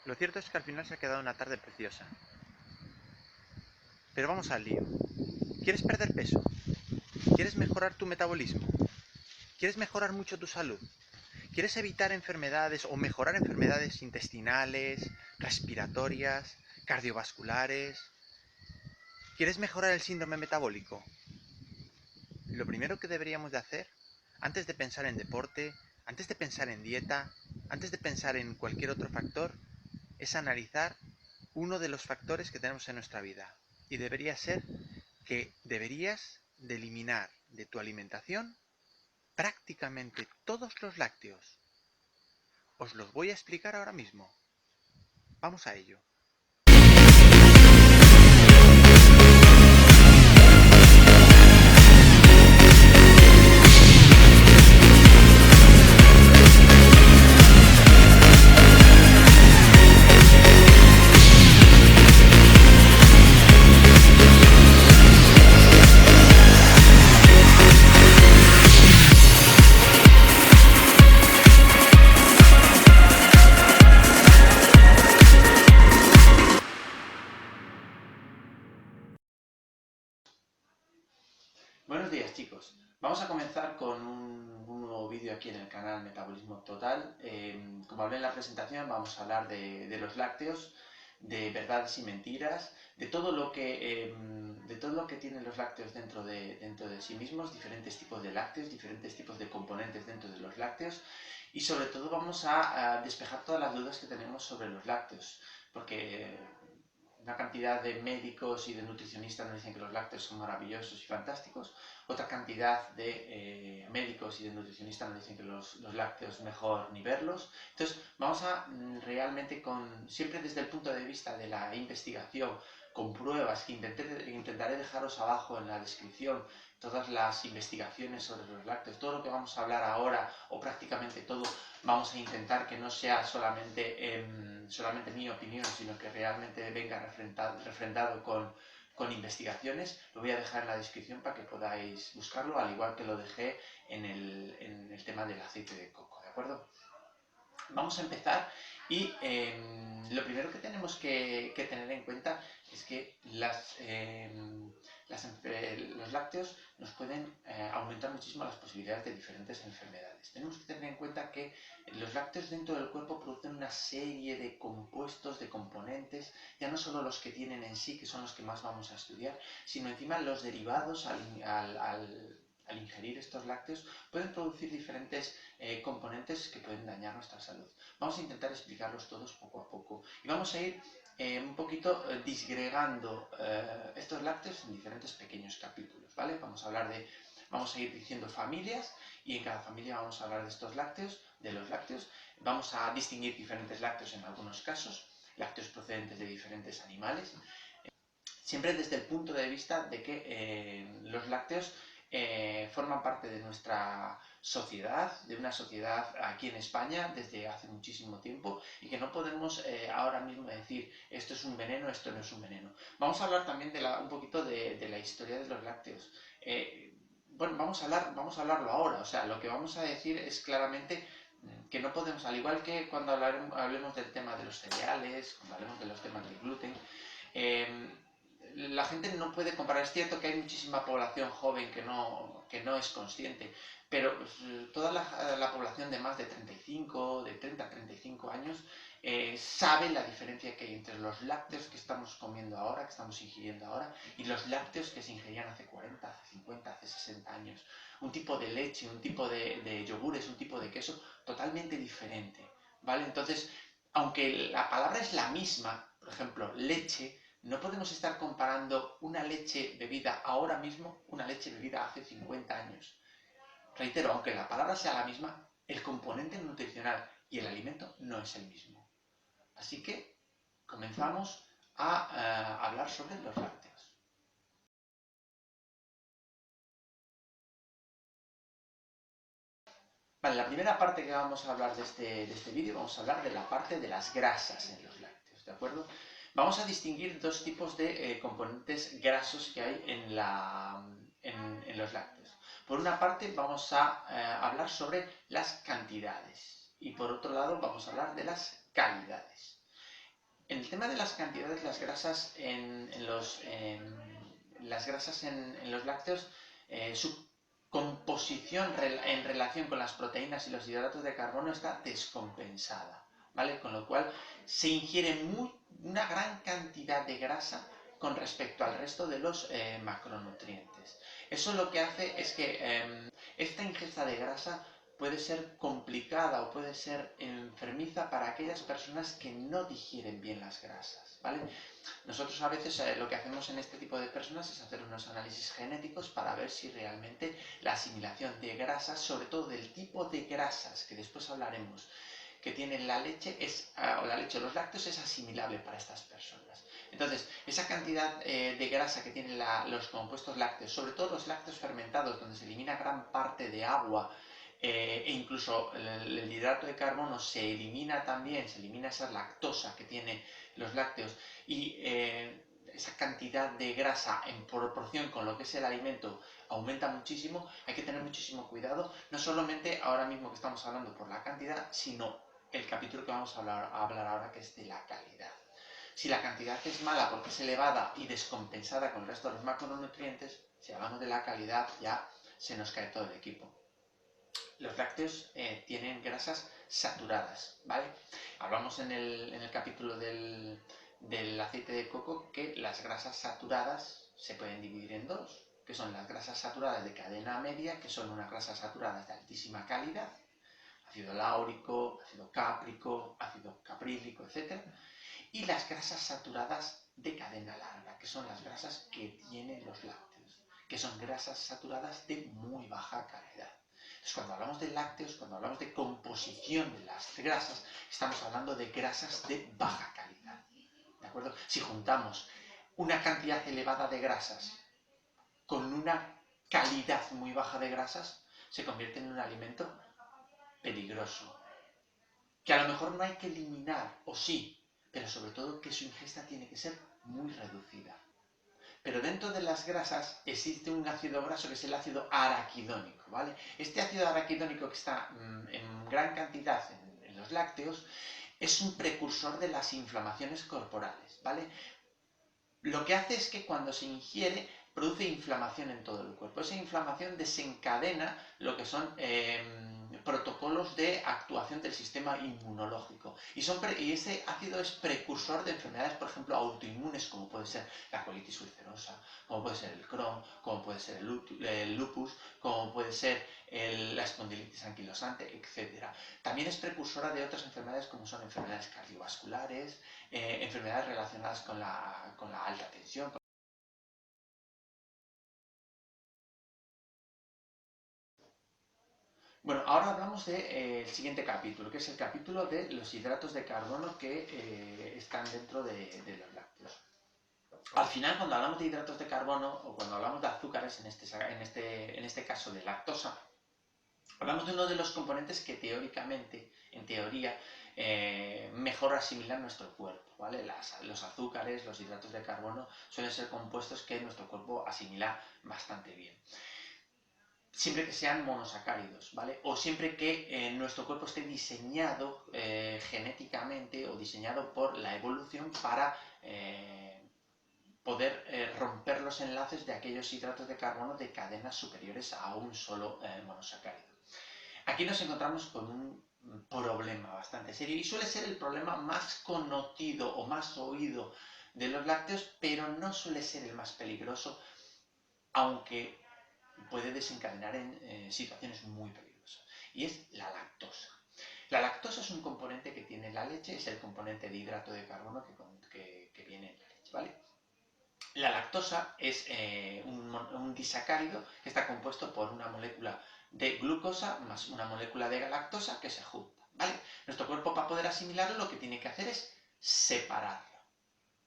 Lo cierto es que al final se ha quedado una tarde preciosa. Pero vamos al lío. ¿Quieres perder peso? ¿Quieres mejorar tu metabolismo? ¿Quieres mejorar mucho tu salud? ¿Quieres evitar enfermedades o mejorar enfermedades intestinales, respiratorias, cardiovasculares? ¿Quieres mejorar el síndrome metabólico? Lo primero que deberíamos de hacer, antes de pensar en deporte, antes de pensar en dieta, antes de pensar en cualquier otro factor, es analizar uno de los factores que tenemos en nuestra vida. Y debería ser que deberías de eliminar de tu alimentación prácticamente todos los lácteos. Os los voy a explicar ahora mismo. Vamos a ello. Buenos días, chicos. Vamos a comenzar con un nuevo vídeo aquí en el canal Metabolismo Total. Como hablé en la presentación, vamos a hablar de los lácteos, de verdades y mentiras, de todo lo que tienen los lácteos dentro de sí mismos, diferentes tipos de lácteos, diferentes tipos de componentes dentro de los lácteos, y sobre todo vamos a despejar todas las dudas que tenemos sobre los lácteos, porque una cantidad de médicos y de nutricionistas nos dicen que los lácteos son maravillosos y fantásticos, otra cantidad de médicos y de nutricionistas nos dicen que los lácteos mejor ni verlos. Entonces vamos a realmente, siempre desde el punto de vista de la investigación, con pruebas que intentaré dejaros abajo en la descripción, todas las investigaciones sobre los lácteos, todo lo que vamos a hablar ahora, o prácticamente todo, vamos a intentar que no sea solamente mi opinión, sino que realmente venga refrendado con investigaciones. Lo voy a dejar en la descripción para que podáis buscarlo, al igual que lo dejé en el tema del aceite de coco, ¿de acuerdo? Vamos a empezar y lo primero que tenemos que tener en cuenta es que los lácteos nos pueden aumentar muchísimo las posibilidades de diferentes enfermedades. Tenemos que tener en cuenta que los lácteos dentro del cuerpo producen una serie de compuestos, de componentes, ya no solo los que tienen en sí, que son los que más vamos a estudiar, sino encima los derivados al ingerir estos lácteos pueden producir diferentes componentes que pueden dañar nuestra salud. Vamos a intentar explicarlos todos poco a poco y vamos a ir un poquito disgregando estos lácteos en diferentes pequeños capítulos, ¿vale? Vamos a ir diciendo familias y en cada familia vamos a hablar de estos lácteos, de los lácteos. Vamos a distinguir diferentes lácteos en algunos casos, lácteos procedentes de diferentes animales, siempre desde el punto de vista de que los lácteos forman parte de nuestra sociedad, de una sociedad aquí en España desde hace muchísimo tiempo y que no podemos ahora mismo decir esto es un veneno, esto no es un veneno. Vamos a hablar también un poquito de la historia de los lácteos. Bueno, vamos a hablarlo ahora, o sea, lo que vamos a decir es claramente que no podemos, al igual que cuando hablemos del tema de los cereales, cuando hablemos de los temas del gluten, la gente no puede comparar. Es cierto que hay muchísima población joven que no es consciente, pero toda la población de más de 35, de 30 a 35 años, sabe la diferencia que hay entre los lácteos que estamos comiendo ahora, que estamos ingiriendo ahora, y los lácteos que se ingerían hace 40, hace 50, hace 60 años. Un tipo de leche, un tipo de yogures, un tipo de queso totalmente diferente, ¿vale? Entonces, aunque la palabra es la misma, por ejemplo, leche, no podemos estar comparando una leche bebida ahora mismo, una leche bebida hace 50 años. Reitero, aunque la palabra sea la misma, el componente nutricional y el alimento no es el mismo. Así que comenzamos a hablar sobre los lácteos. Vale, la primera parte que vamos a hablar de este vídeo, vamos a hablar de la parte de las grasas en los lácteos, ¿de acuerdo? Vamos a distinguir dos tipos de componentes grasos que hay en los lácteos. Por una parte vamos a hablar sobre las cantidades y por otro lado vamos a hablar de las calidades. En el tema de las cantidades, las grasas las grasas en los lácteos, su composición en relación con las proteínas y los hidratos de carbono está descompensada, ¿vale? Con lo cual se ingiere una gran cantidad de grasa con respecto al resto de los macronutrientes. Eso lo que hace es que esta ingesta de grasa puede ser complicada o puede ser enfermiza para aquellas personas que no digieren bien las grasas, ¿vale? Nosotros a veces lo que hacemos en este tipo de personas es hacer unos análisis genéticos para ver si realmente la asimilación de grasas, sobre todo del tipo de grasas, que después hablaremos, que tiene la leche o la leche o los lácteos es asimilable para estas personas. Entonces, esa cantidad de grasa que tienen los compuestos lácteos, sobre todo los lácteos fermentados, donde se elimina gran parte de agua, e incluso el hidrato de carbono se elimina también, se elimina esa lactosa que tiene los lácteos y esa cantidad de grasa en proporción con lo que es el alimento aumenta muchísimo. Hay que tener muchísimo cuidado, no solamente ahora mismo que estamos hablando por la cantidad, sino el capítulo que vamos a hablar ahora, que es de la calidad. Si la cantidad es mala porque es elevada y descompensada con el resto de los macronutrientes, si hablamos de la calidad ya se nos cae todo el equipo. Los lácteos tienen grasas saturadas, ¿vale? Hablamos en el capítulo del aceite de coco que las grasas saturadas se pueden dividir en dos, que son las grasas saturadas de cadena media, que son unas grasas saturadas de altísima calidad, ácido láurico, ácido cáprico, ácido caprílico, etc. Y las grasas saturadas de cadena larga, que son las grasas que tienen los lácteos, que son grasas saturadas de muy baja calidad. Entonces, cuando hablamos de lácteos, cuando hablamos de composición de las grasas, estamos hablando de grasas de baja calidad, ¿de acuerdo? Si juntamos una cantidad elevada de grasas con una calidad muy baja de grasas, se convierte en un alimento peligroso, que a lo mejor no hay que eliminar, o sí, pero sobre todo que su ingesta tiene que ser muy reducida. Pero dentro de las grasas existe un ácido graso que es el ácido araquidónico, ¿vale? Este ácido araquidónico que está en gran cantidad en los lácteos es un precursor de las inflamaciones corporales, ¿vale? Lo que hace es que cuando se ingiere produce inflamación en todo el cuerpo. Esa inflamación desencadena lo que son protocolos de actuación del sistema inmunológico. Y ese ácido es precursor de enfermedades, por ejemplo, autoinmunes, como puede ser la colitis ulcerosa, como puede ser el Crohn, como puede ser el lupus, como puede ser la espondilitis anquilosante, etc. También es precursora de otras enfermedades como son enfermedades cardiovasculares, enfermedades relacionadas con la alta tensión. Bueno, ahora hablamos del siguiente capítulo, que es el capítulo de los hidratos de carbono que están dentro de los lácteos. Al final, cuando hablamos de hidratos de carbono o cuando hablamos de azúcares, en este caso de lactosa, hablamos de uno de los componentes que teóricamente, en teoría, mejor asimilan nuestro cuerpo, ¿vale? Los azúcares, los hidratos de carbono suelen ser compuestos que nuestro cuerpo asimila bastante bien. Siempre que sean monosacáridos, ¿vale? O siempre que nuestro cuerpo esté diseñado genéticamente o diseñado por la evolución para poder romper los enlaces de aquellos hidratos de carbono de cadenas superiores a un solo monosacárido. Aquí nos encontramos con un problema bastante serio y suele ser el problema más conocido o más oído de los lácteos, pero no suele ser el más peligroso, aunque puede desencadenar en situaciones muy peligrosas, y es la lactosa. La lactosa es un componente que tiene la leche, es el componente de hidrato de carbono que viene en la leche, ¿vale? La lactosa es un disacárido que está compuesto por una molécula de glucosa más una molécula de galactosa que se junta, ¿vale? Nuestro cuerpo, para poder asimilarlo, lo que tiene que hacer es separarlo,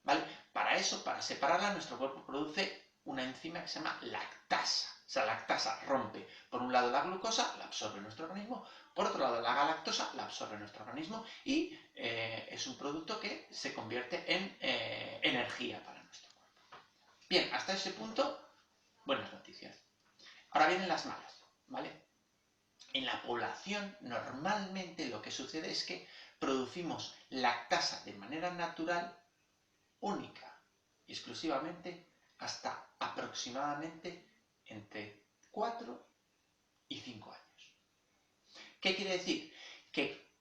¿vale? Para eso, para separarla, nuestro cuerpo produce una enzima que se llama lactasa. Esa lactasa rompe, por un lado, la glucosa, la absorbe nuestro organismo, por otro lado, la galactosa la absorbe nuestro organismo y es un producto que se convierte en energía para nuestro cuerpo. Bien, hasta ese punto, buenas noticias. Ahora vienen las malas, ¿vale? En la población normalmente lo que sucede es que producimos lactasa de manera natural única y exclusivamente hasta aproximadamente entre 4 y 5 años. ¿Qué quiere decir? Que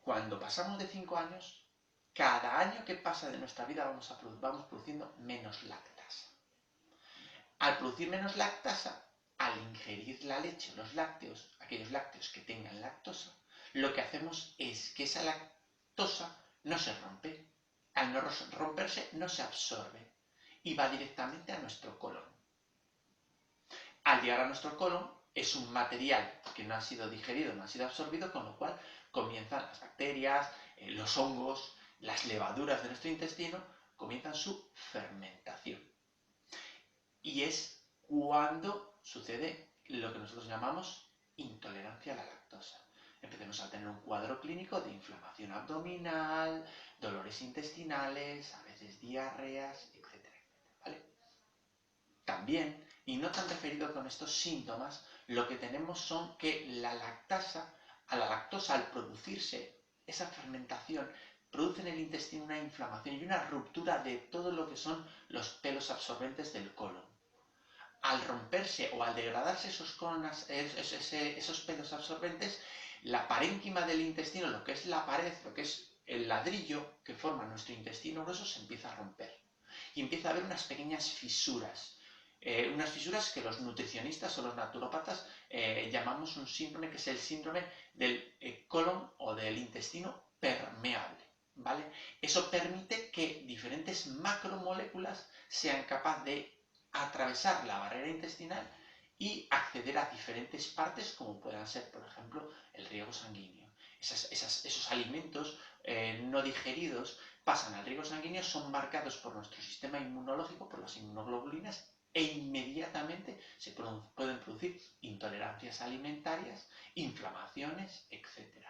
cuando pasamos de 5 años, cada año que pasa de nuestra vida vamos produciendo menos lactasa. Al producir menos lactasa, al ingerir la leche o los lácteos, aquellos lácteos que tengan lactosa, lo que hacemos es que esa lactosa no se rompe. Al no romperse, no se absorbe y va directamente a nuestro colon. Al llegar a nuestro colon, es un material que no ha sido digerido, no ha sido absorbido, con lo cual comienzan las bacterias, los hongos, las levaduras de nuestro intestino, comienzan su fermentación. Y es cuando sucede lo que nosotros llamamos intolerancia a la lactosa. Empecemos a tener un cuadro clínico de inflamación abdominal, dolores intestinales, a veces diarreas, etcétera, ¿vale? También, y no tan referido con estos síntomas, lo que tenemos son que la lactosa al producirse esa fermentación, produce en el intestino una inflamación y una ruptura de todo lo que son los pelos absorbentes del colon. Al romperse o al degradarse esos pelos absorbentes, la parénquima del intestino, lo que es la pared, lo que es el ladrillo que forma nuestro intestino grueso, se empieza a romper. Y empieza a haber unas pequeñas fisuras. Unas fisuras que los nutricionistas o los naturópatas llamamos un síndrome que es el síndrome del colon o del intestino permeable, ¿vale? Eso permite que diferentes macromoléculas sean capaces de atravesar la barrera intestinal y acceder a diferentes partes como puedan ser, por ejemplo, el riego sanguíneo. Esos alimentos no digeridos pasan al riego sanguíneo, son marcados por nuestro sistema inmunológico, por las inmunoglobulinas, e inmediatamente se pueden producir intolerancias alimentarias, inflamaciones, etc.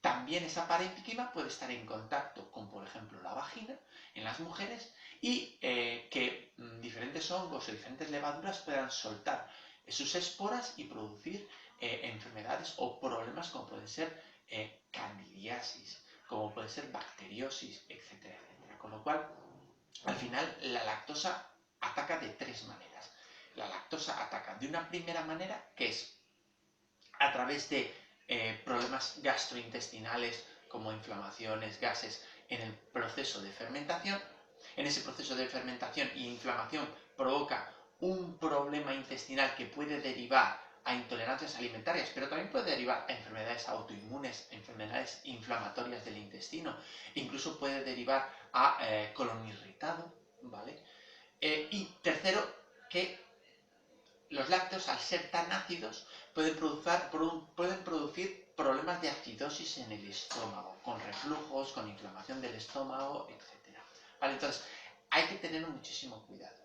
También esa parénquima puede estar en contacto con, por ejemplo, la vagina en las mujeres y que diferentes hongos o diferentes levaduras puedan soltar sus esporas y producir enfermedades o problemas como pueden ser candidiasis, como puede ser bacteriosis, etcétera, etcétera. Con lo cual, al final, la lactosa ataca de tres maneras. La lactosa ataca de una primera manera, que es a través de problemas gastrointestinales como inflamaciones, gases en el proceso de fermentación. En ese proceso de fermentación e inflamación provoca un problema intestinal que puede derivar a intolerancias alimentarias, pero también puede derivar a enfermedades autoinmunes, enfermedades inflamatorias del intestino, incluso puede derivar a colon irritado, ¿vale? Y tercero, que los lácteos, al ser tan ácidos, pueden producir problemas de acidosis en el estómago, con reflujos, con inflamación del estómago, etc. ¿Vale? Entonces, hay que tener muchísimo cuidado.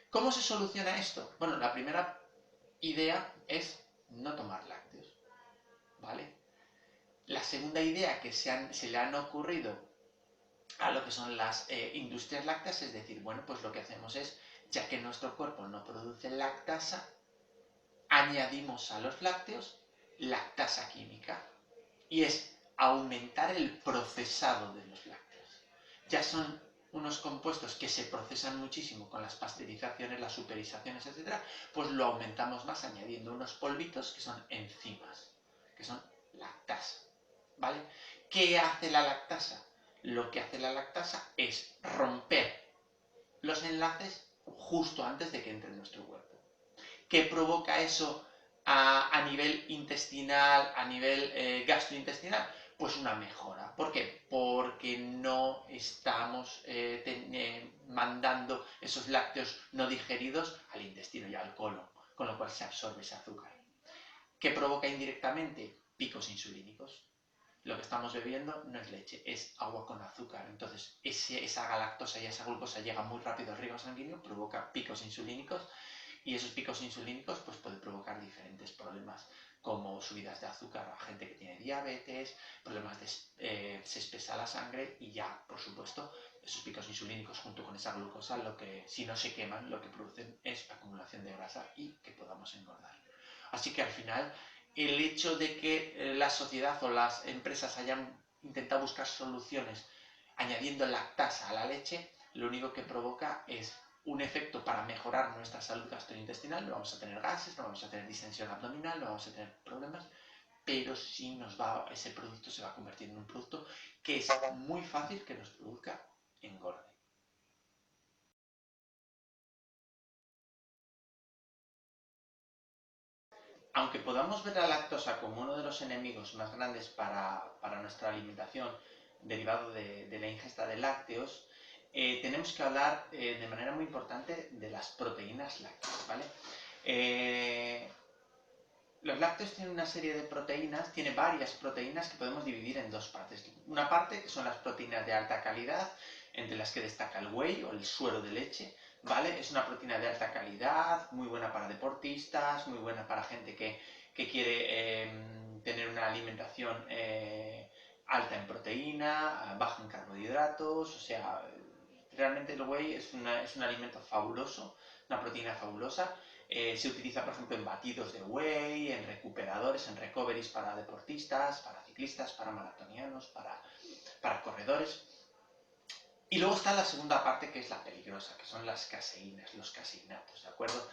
¿Cómo se soluciona esto? Bueno, la primera idea es no tomar lácteos, ¿vale? La segunda idea que se le han ocurrido a lo que son las industrias lácteas es decir, bueno, pues lo que hacemos es, ya que nuestro cuerpo no produce lactasa, añadimos a los lácteos lactasa química y es aumentar el procesado de los lácteos. Ya son unos compuestos que se procesan muchísimo con las pasteurizaciones, las superizaciones, etc., pues lo aumentamos más añadiendo unos polvitos que son enzimas, que son lactasa, ¿vale? ¿Qué hace la lactasa? Lo que hace la lactasa es romper los enlaces justo antes de que entre en nuestro cuerpo. ¿Qué provoca eso a nivel intestinal, a nivel gastrointestinal? Pues una mejora. ¿Por qué? Porque no estamos mandando esos lácteos no digeridos al intestino y al colon, con lo cual se absorbe ese azúcar. ¿Qué provoca indirectamente? Picos insulínicos. Lo que estamos bebiendo no es leche, es agua con azúcar. Entonces, esa galactosa y esa glucosa llega muy rápido al riego sanguíneo, provoca picos insulínicos. Y esos picos insulínicos pues, pueden provocar diferentes problemas, como subidas de azúcar a gente que tiene diabetes, problemas de se espesa la sangre y ya, por supuesto, esos picos insulínicos junto con esa glucosa, si no se queman, lo que producen es acumulación de grasa y que podamos engordar. Así que al final el hecho de que la sociedad o las empresas hayan intentado buscar soluciones añadiendo lactasa a la leche, lo único que provoca es un efecto para mejorar nuestra salud gastrointestinal. No vamos a tener gases, no vamos a tener distensión abdominal, no vamos a tener problemas, pero sí ese producto se va a convertir en un producto que es muy fácil que nos produzca engorde. Aunque podamos ver la lactosa como uno de los enemigos más grandes para nuestra alimentación derivado de la ingesta de lácteos, tenemos que hablar de manera muy importante de las proteínas lácteas, ¿vale? Los lácteos tienen una serie de proteínas, tiene varias proteínas que podemos dividir en dos partes. Una parte que son las proteínas de alta calidad, entre las que destaca el whey o el suero de leche, ¿vale? Es una proteína de alta calidad, muy buena para deportistas, muy buena para gente que quiere tener una alimentación alta en proteína, baja en carbohidratos, o sea, realmente el whey es un alimento fabuloso, una proteína fabulosa. Se utiliza, por ejemplo, en batidos de whey, en recuperadores, en recoveries para deportistas, para ciclistas, para maratonianos, para corredores. Y luego está la segunda parte, que es la peligrosa, que son las caseínas, los caseinatos, ¿de acuerdo?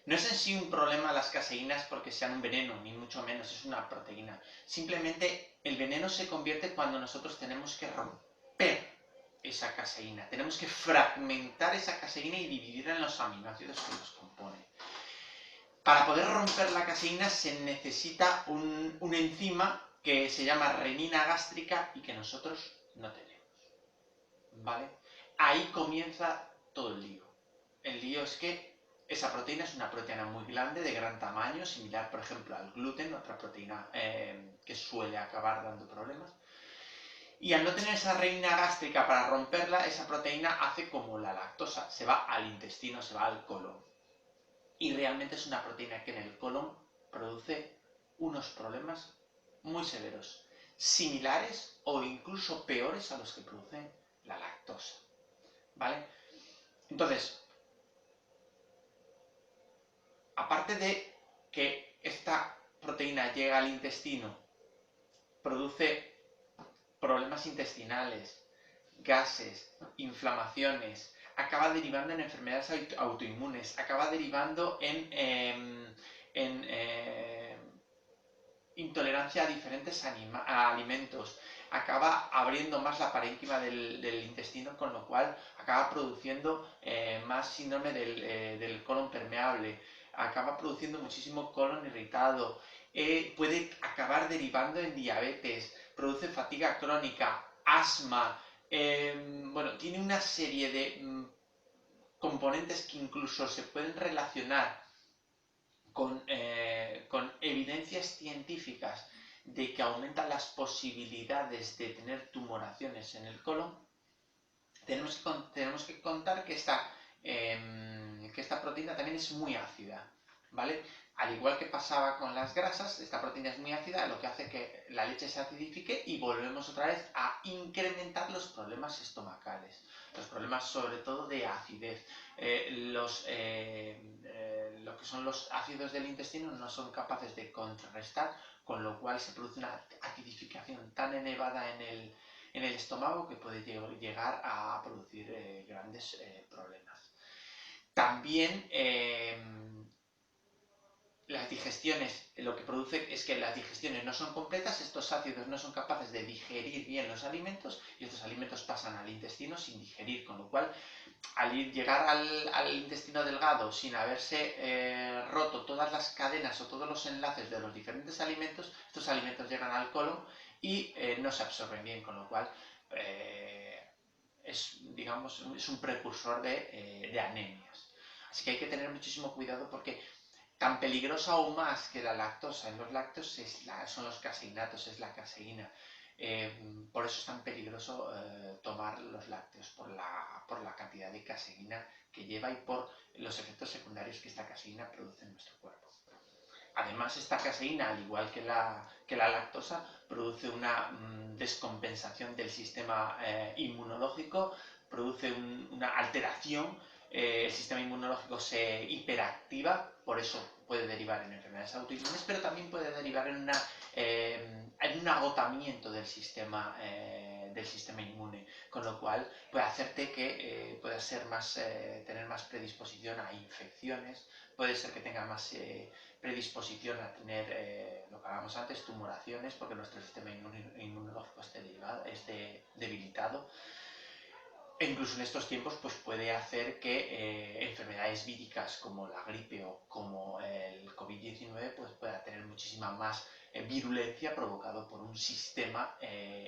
No es en sí un problema las caseínas porque sean un veneno, ni mucho menos, es una proteína. Simplemente el veneno se convierte cuando nosotros tenemos que romper esa caseína. Tenemos que fragmentar esa caseína y dividirla en los aminoácidos que los componen. Para poder romper la caseína se necesita un enzima que se llama renina gástrica y que nosotros no tenemos. ¿Vale? Ahí comienza todo el lío. El lío es que esa proteína es una proteína muy grande, de gran tamaño, similar, por ejemplo, al gluten, otra proteína que suele acabar dando problemas. Y al no tener esa renina gástrica para romperla, esa proteína hace como la lactosa, se va al intestino, se va al colon. Y realmente es una proteína que en el colon produce unos problemas muy severos, similares o incluso peores a los que produce la lactosa. ¿Vale? Entonces, aparte de que esta proteína llega al intestino, produce problemas intestinales, gases, inflamaciones, acaba derivando en enfermedades autoinmunes, acaba derivando en intolerancia a diferentes alimentos, acaba abriendo más la parénquima del intestino, con lo cual acaba produciendo más síndrome del colon permeable, acaba produciendo muchísimo colon irritado, puede acabar derivando en diabetes, produce fatiga crónica, asma, bueno, tiene una serie de componentes que incluso se pueden relacionar con evidencias científicas de que aumentan las posibilidades de tener tumoraciones en el colon. Tenemos que contar que esta proteína también es muy ácida, ¿vale? Al igual que pasaba con las grasas, esta proteína es muy ácida, lo que hace que la leche se acidifique y volvemos otra vez a incrementar los problemas estomacales, los problemas sobre todo de acidez. Lo que son los ácidos del intestino no son capaces de contrarrestar, con lo cual se produce una acidificación tan elevada en el estómago que puede llegar a producir grandes problemas. También las digestiones, lo que produce es que las digestiones no son completas, estos ácidos no son capaces de digerir bien los alimentos y estos alimentos pasan al intestino sin digerir, con lo cual al llegar al intestino delgado sin haberse roto todas las cadenas o todos los enlaces de los diferentes alimentos, estos alimentos llegan al colon y no se absorben bien, con lo cual digamos, es un precursor de anemias. Así que hay que tener muchísimo cuidado porque tan peligrosa o más que la lactosa en los lácteos son los caseinatos, es la caseína. Por eso es tan peligroso tomar los lácteos, por la cantidad de caseína que lleva y por los efectos secundarios que esta caseína produce en nuestro cuerpo. Además, esta caseína, al igual que la lactosa, produce una descompensación del sistema inmunológico, produce una alteración, el sistema inmunológico se hiperactiva, por eso puede derivar en enfermedades autoinmunes, pero también puede derivar en un agotamiento del sistema inmune, con lo cual puede hacerte que puedas tener más predisposición a infecciones, puede ser que tenga más predisposición a tener, lo que hablábamos antes, tumoraciones, porque nuestro sistema inmunológico esté debilitado. E incluso en estos tiempos pues puede hacer que enfermedades víricas como la gripe o como el COVID-19 pues pueda tener muchísima más virulencia provocado por un sistema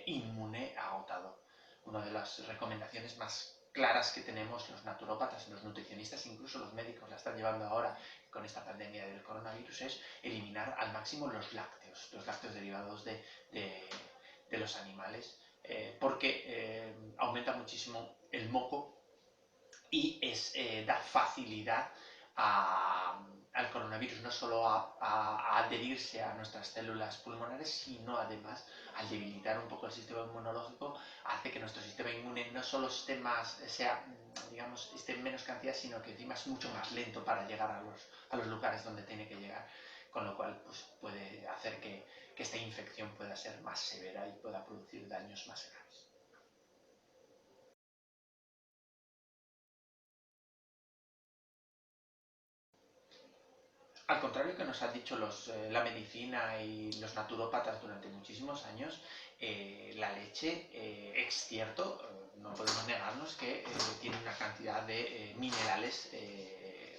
inmune agotado. Una de las recomendaciones más claras que tenemos los naturópatas, los nutricionistas, incluso los médicos la están llevando ahora con esta pandemia del coronavirus, es eliminar al máximo los lácteos derivados de los animales, porque aumenta muchísimo el moco y da facilidad al coronavirus, no solo a adherirse a nuestras células pulmonares, sino además al debilitar un poco el sistema inmunológico, hace que nuestro sistema inmune no solo esté en menos cantidad, sino que encima es mucho más lento para llegar a los lugares donde tiene que llegar, con lo cual pues, puede hacer que esta infección pueda ser más severa y pueda producir daños más graves. Al contrario que nos han dicho la medicina y los naturópatas durante muchísimos años, la leche es cierto, no podemos negarnos que tiene una cantidad de minerales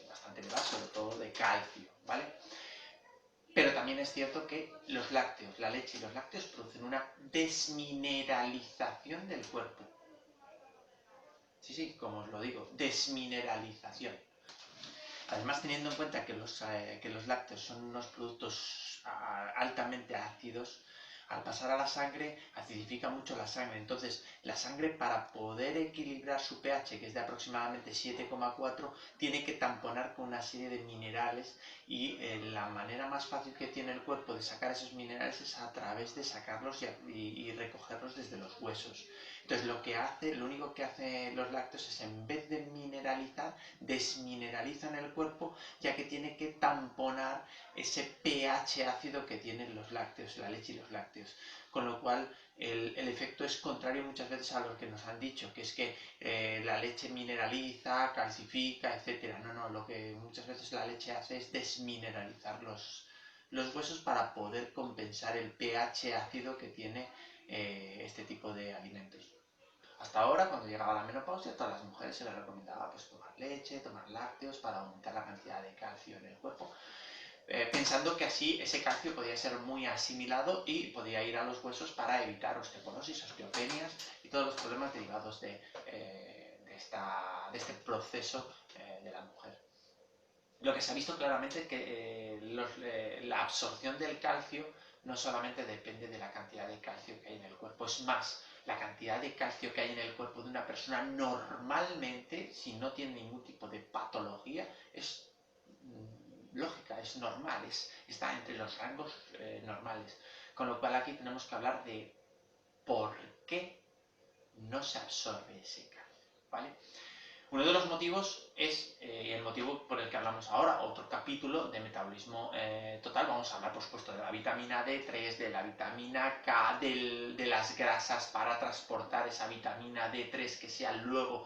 bastante elevada, sobre todo de calcio, ¿vale? Pero también es cierto que la leche y los lácteos producen una desmineralización del cuerpo. Sí, como os lo digo, desmineralización. Además, teniendo en cuenta que los lácteos son unos productos altamente ácidos, al pasar a la sangre acidifica mucho la sangre. Entonces, la sangre, para poder equilibrar su pH, que es de aproximadamente 7,4, tiene que tamponar con una serie de minerales, y la manera más fácil que tiene el cuerpo de sacar esos minerales es a través de sacarlos y recogerlos desde los huesos. Entonces, lo único que hacen los lácteos es, en vez de mineralizar, desmineralizan el cuerpo, ya que tiene que tamponar ese pH ácido que tienen los lácteos, la leche y los lácteos. Con lo cual, el efecto es contrario muchas veces a lo que nos han dicho, que es que la leche mineraliza, calcifica, etc. No, lo que muchas veces la leche hace es desmineralizar los huesos para poder compensar el pH ácido que tiene este tipo de alimentos. Hasta ahora, cuando llegaba la menopausia, a todas las mujeres se les recomendaba pues, tomar leche, tomar lácteos para aumentar la cantidad de calcio en el cuerpo, pensando que así ese calcio podía ser muy asimilado y podía ir a los huesos para evitar osteoporosis, osteopenias y todos los problemas derivados de este proceso de la mujer. Lo que se ha visto claramente es que la absorción del calcio no solamente depende de la cantidad de calcio que hay en el cuerpo, es más, la cantidad de calcio que hay en el cuerpo de una persona normalmente, si no tiene ningún tipo de patología, es lógica, es normal, está entre los rangos normales. Con lo cual aquí tenemos que hablar de por qué no se absorbe ese calcio, ¿vale? Uno de los motivos es, el motivo por el que hablamos ahora, otro capítulo de metabolismo total. Vamos a hablar, por supuesto, de la vitamina D3, de la vitamina K, de las grasas para transportar esa vitamina D3 que sea luego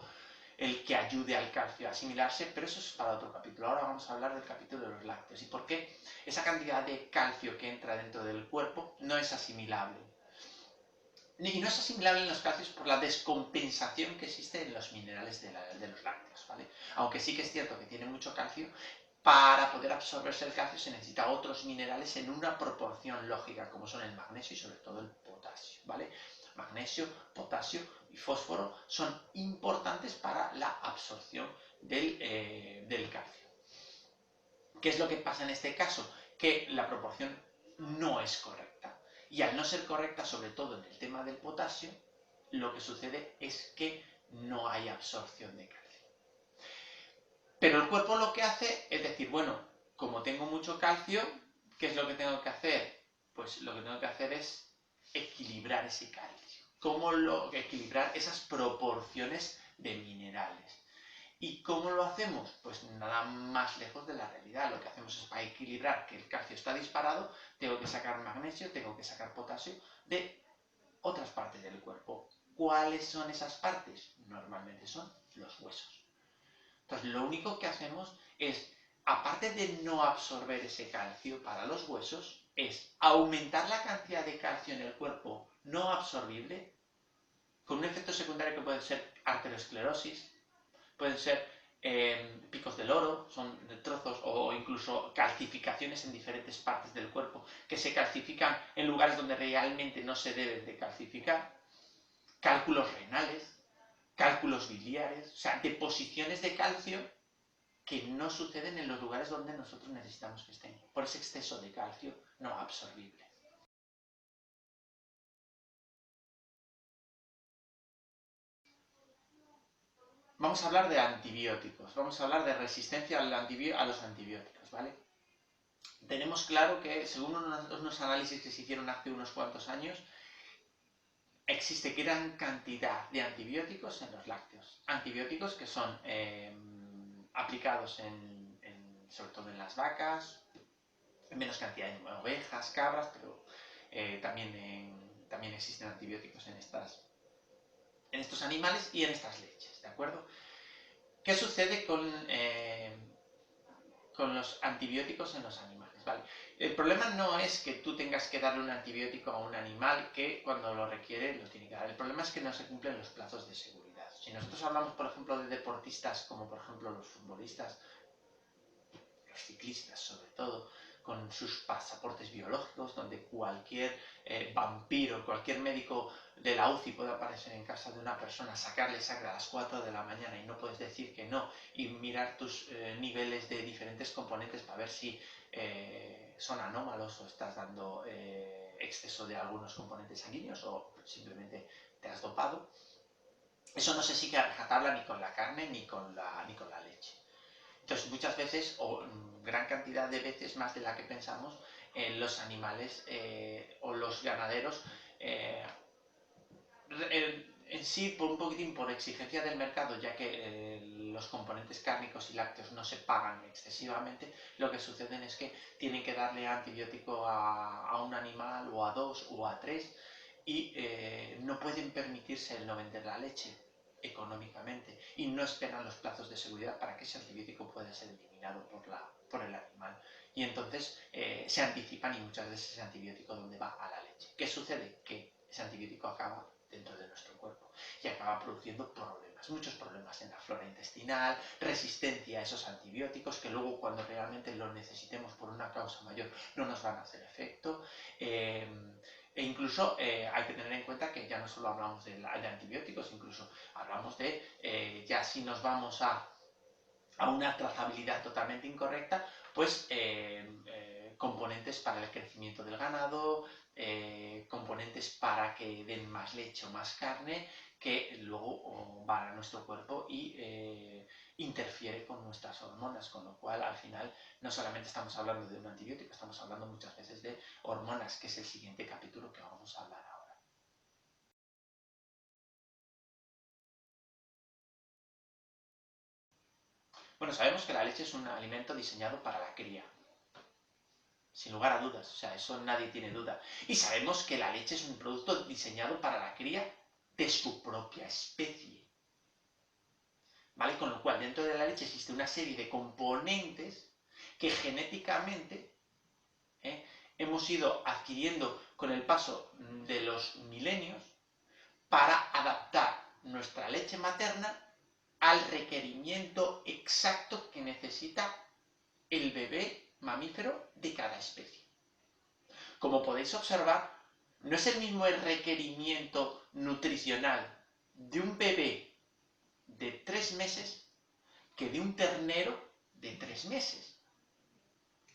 el que ayude al calcio a asimilarse, pero eso es para otro capítulo. Ahora vamos a hablar del capítulo de los lácteos y por qué esa cantidad de calcio que entra dentro del cuerpo no es asimilable. Y no es asimilable en los calcios por la descompensación que existe en los minerales de los lácteos, ¿vale? Aunque sí que es cierto que tiene mucho calcio, para poder absorberse el calcio se necesita otros minerales en una proporción lógica, como son el magnesio y sobre todo el potasio, ¿vale? Magnesio, potasio y fósforo son importantes para la absorción del calcio. ¿Qué es lo que pasa en este caso? Que la proporción no es correcta. Y al no ser correcta, sobre todo en el tema del potasio, lo que sucede es que no hay absorción de calcio. Pero el cuerpo lo que hace es decir, bueno, como tengo mucho calcio, ¿qué es lo que tengo que hacer? Pues lo que tengo que hacer es equilibrar ese calcio. ¿Cómo equilibrar esas proporciones de minerales? ¿Y cómo lo hacemos? Pues nada más lejos de la realidad. Lo que hacemos es, para equilibrar que el calcio está disparado, tengo que sacar magnesio, tengo que sacar potasio de otras partes del cuerpo. ¿Cuáles son esas partes? Normalmente son los huesos. Entonces, lo único que hacemos es, aparte de no absorber ese calcio para los huesos, es aumentar la cantidad de calcio en el cuerpo no absorbible, con un efecto secundario que puede ser arteriosclerosis, pueden ser picos del oro, son trozos o incluso calcificaciones en diferentes partes del cuerpo que se calcifican en lugares donde realmente no se deben de calcificar, cálculos renales, cálculos biliares, o sea, deposiciones de calcio que no suceden en los lugares donde nosotros necesitamos que estén, por ese exceso de calcio no absorbible. Vamos a hablar de antibióticos, vamos a hablar de resistencia a los antibióticos, ¿vale? Tenemos claro que, según unos análisis que se hicieron hace unos cuantos años, existe gran cantidad de antibióticos en los lácteos. Antibióticos que son aplicados sobre todo en las vacas, en menos cantidad en ovejas, cabras, pero también existen antibióticos en estos animales y en estas leches, ¿de acuerdo? ¿Qué sucede con los antibióticos en los animales? ¿Vale? El problema no es que tú tengas que darle un antibiótico a un animal que cuando lo requiere lo tiene que dar. El problema es que no se cumplen los plazos de seguridad. Si nosotros hablamos, por ejemplo, de deportistas como por ejemplo los futbolistas, los ciclistas sobre todo, con sus pasaportes biológicos, donde cualquier vampiro, cualquier médico de la UCI puede aparecer en casa de una persona, sacarle sangre a las 4 de la mañana y no puedes decir que no, y mirar tus niveles de diferentes componentes para ver si son anómalos o estás dando exceso de algunos componentes sanguíneos o simplemente te has dopado. Eso no se sigue a rajatabla ni con la carne ni con la leche. Entonces, muchas veces, o gran cantidad de veces más de la que pensamos, los animales o los ganaderos, en sí, por un poquitín por exigencia del mercado, ya que los componentes cárnicos y lácteos no se pagan excesivamente, lo que sucede es que tienen que darle antibiótico a un animal, o a dos, o a tres, y no pueden permitirse el no vender la leche económicamente y no esperan los plazos de seguridad para que ese antibiótico pueda ser eliminado por el animal. Y entonces se anticipan y muchas veces ese antibiótico donde va a la leche. ¿Qué sucede? Que ese antibiótico acaba dentro de nuestro cuerpo y acaba produciendo problemas, muchos problemas en la flora intestinal, resistencia a esos antibióticos que luego cuando realmente los necesitemos por una causa mayor no nos van a hacer efecto. E incluso hay que tener en cuenta que ya no solo hablamos de antibióticos, incluso hablamos de, ya si nos vamos a una trazabilidad totalmente incorrecta, pues componentes para el crecimiento del ganado, componentes para que den más leche o más carne, que luego van a nuestro cuerpo y interfiere con nuestras hormonas, con lo cual al final no solamente estamos hablando de un antibiótico, estamos hablando muchas veces de hormonas, que es el siguiente capítulo que vamos a hablar ahora. Bueno, sabemos que la leche es un alimento diseñado para la cría, sin lugar a dudas, o sea, eso nadie tiene duda. Y sabemos que la leche es un producto diseñado para la cría de su propia especie. ¿Vale? Con lo cual, dentro de la leche existe una serie de componentes que genéticamente hemos ido adquiriendo con el paso de los milenios para adaptar nuestra leche materna al requerimiento exacto que necesita el bebé mamífero de cada especie. Como podéis observar, no es el mismo el requerimiento nutricional de un bebé de 3 meses que de un ternero de 3 meses.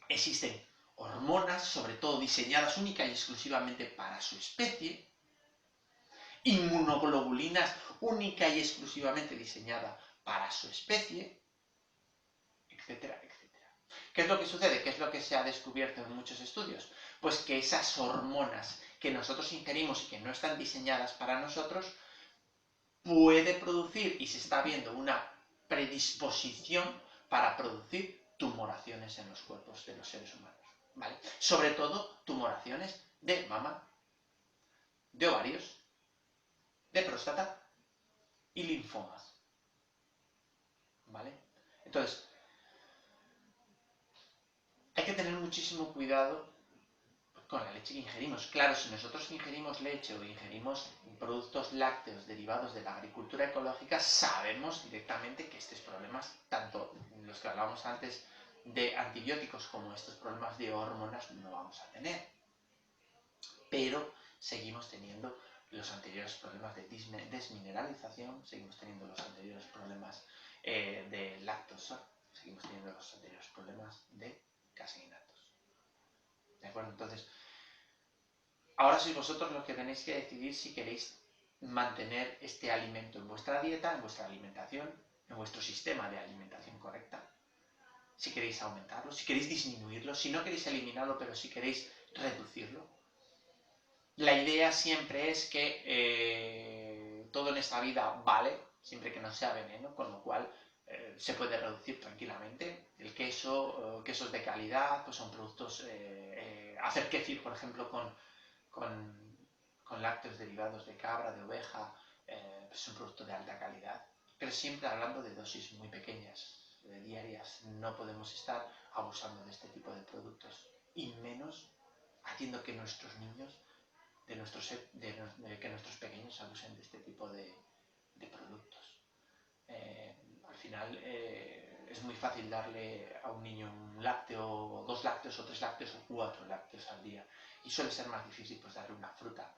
Existen hormonas, sobre todo diseñadas única y exclusivamente para su especie, inmunoglobulinas única y exclusivamente diseñada para su especie, etcétera, etcétera. ¿Qué es lo que sucede? ¿Qué es lo que se ha descubierto en muchos estudios? Pues que esas hormonas que nosotros ingerimos y que no están diseñadas para nosotros, puede producir, y se está viendo una predisposición para producir tumoraciones en los cuerpos de los seres humanos, ¿vale? Sobre todo tumoraciones de mama, de ovarios, de próstata y linfomas, ¿vale? Entonces, hay que tener muchísimo cuidado con la leche que ingerimos. Claro, si nosotros ingerimos leche o ingerimos productos lácteos derivados de la agricultura ecológica, sabemos directamente que estos problemas, tanto los que hablábamos antes de antibióticos como estos problemas de hormonas, no vamos a tener. Pero seguimos teniendo los anteriores problemas de desmineralización, seguimos teniendo los anteriores problemas de lactosa, seguimos teniendo los anteriores problemas de caseinatos. ¿De acuerdo? Entonces, ahora sois vosotros los que tenéis que decidir si queréis mantener este alimento en vuestra dieta, en vuestra alimentación, en vuestro sistema de alimentación correcta. Si queréis aumentarlo, si queréis disminuirlo, si no queréis eliminarlo, pero si queréis reducirlo. La idea siempre es que todo en esta vida vale, siempre que no sea veneno, con lo cual se puede reducir tranquilamente. El queso, quesos de calidad, pues son productos, hacer kéfir, por ejemplo, con lácteos derivados de cabra, de oveja, pues es un producto de alta calidad, pero siempre hablando de dosis muy pequeñas, diarias. No podemos estar abusando de este tipo de productos, y menos haciendo que nuestros niños, que nuestros pequeños abusen de este tipo de productos. Al final es muy fácil darle a un niño un lácteo, 2 lácteos o 3 lácteos o 4 lácteos al día, y suele ser más difícil pues darle una fruta,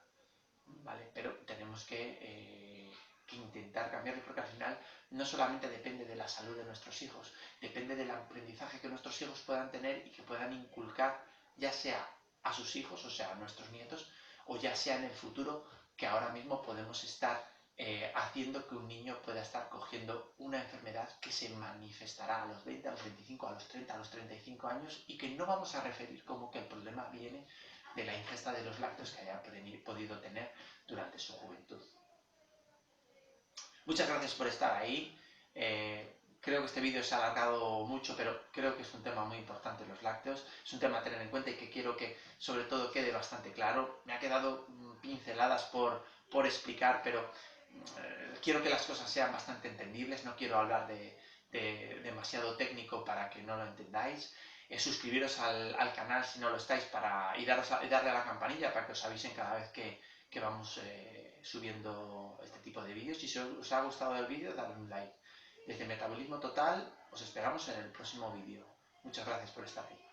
¿vale? Pero tenemos que intentar cambiarlo, porque al final no solamente depende de la salud de nuestros hijos, depende del aprendizaje que nuestros hijos puedan tener y que puedan inculcar, ya sea a sus hijos, o sea, a nuestros nietos, o ya sea en el futuro, que ahora mismo podemos estar haciendo que un niño pueda estar cogiendo una enfermedad que se manifestará a los 20, a los 25, a los 30, a los 35 años, y que no vamos a referir como que el problema viene de la ingesta de los lácteos que haya podido tener durante su juventud. Muchas gracias por estar ahí. Creo que este vídeo se ha alargado mucho, pero creo que es un tema muy importante, los lácteos. Es un tema a tener en cuenta y que quiero que sobre todo quede bastante claro. Me ha quedado pinceladas por explicar, pero quiero que las cosas sean bastante entendibles. No quiero hablar de demasiado técnico para que no lo entendáis. Suscribiros al canal si no lo estáis y darle a la campanilla para que os avisen cada vez que vamos subiendo este tipo de vídeos. Y si os ha gustado el vídeo, dadle un like. Desde Metabolismo Total os esperamos en el próximo vídeo. Muchas gracias por estar ahí.